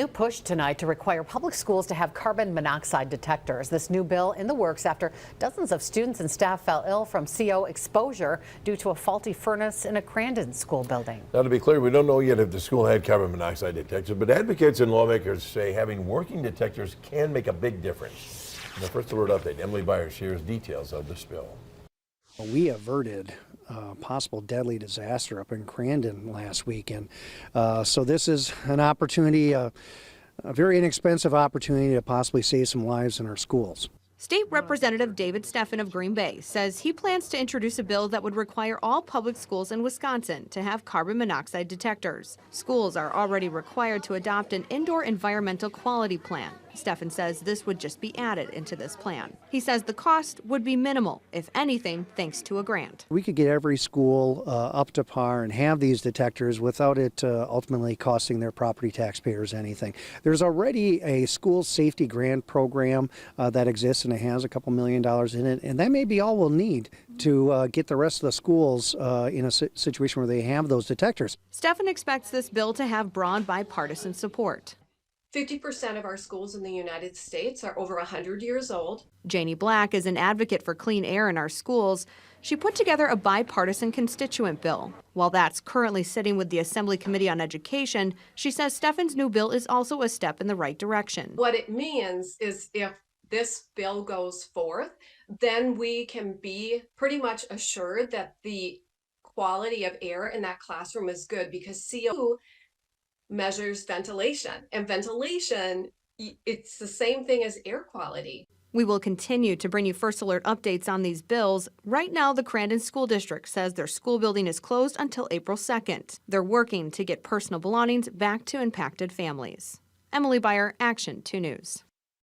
New push tonight to require public schools to have carbon monoxide detectors. This new bill in the works after dozens of students and staff fell ill from CO exposure due to a faulty furnace in a Crandon school building. Now, to be clear, we don't know yet if the school had carbon monoxide detectors, but advocates and lawmakers say having working detectors can make a big difference. In the First Alert Update, Emily Byers shares details of the spill. We averted a possible deadly disaster up in Crandon last weekend. So this is an opportunity, a very inexpensive opportunity to possibly save some lives in our schools. State Representative David Steffen of Green Bay says he plans to introduce a bill that would require all public schools in Wisconsin to have carbon monoxide detectors. Schools are already required to adopt an indoor environmental quality plan. Steffen says this would just be added into this plan. He says the cost would be minimal, if anything, thanks to a grant. We could get every school up to par and have these detectors without it ultimately costing their property taxpayers anything. There's already a school safety grant program that exists, and it has a couple $1 million in it, and that may be all we'll need to get the rest of the schools in a situation where they have those detectors. Steffen expects this bill to have broad bipartisan support. 50% of our schools in the United States are over 100 years old. Janie Black is an advocate for clean air in our schools. She put together a bipartisan constituent bill. While that's currently sitting with the Assembly Committee on Education, she says Steffen's new bill is also a step in the right direction. What it means is if this bill goes forth, then we can be pretty much assured that the quality of air in that classroom is good, because CO measures ventilation, and ventilation, it's the same thing as air quality. We will continue to bring you First Alert updates on these bills. Right now, the Crandon School District says their school building is closed until April 2nd. They're working to get personal belongings back to impacted families. Emily Byer, Action 2 News.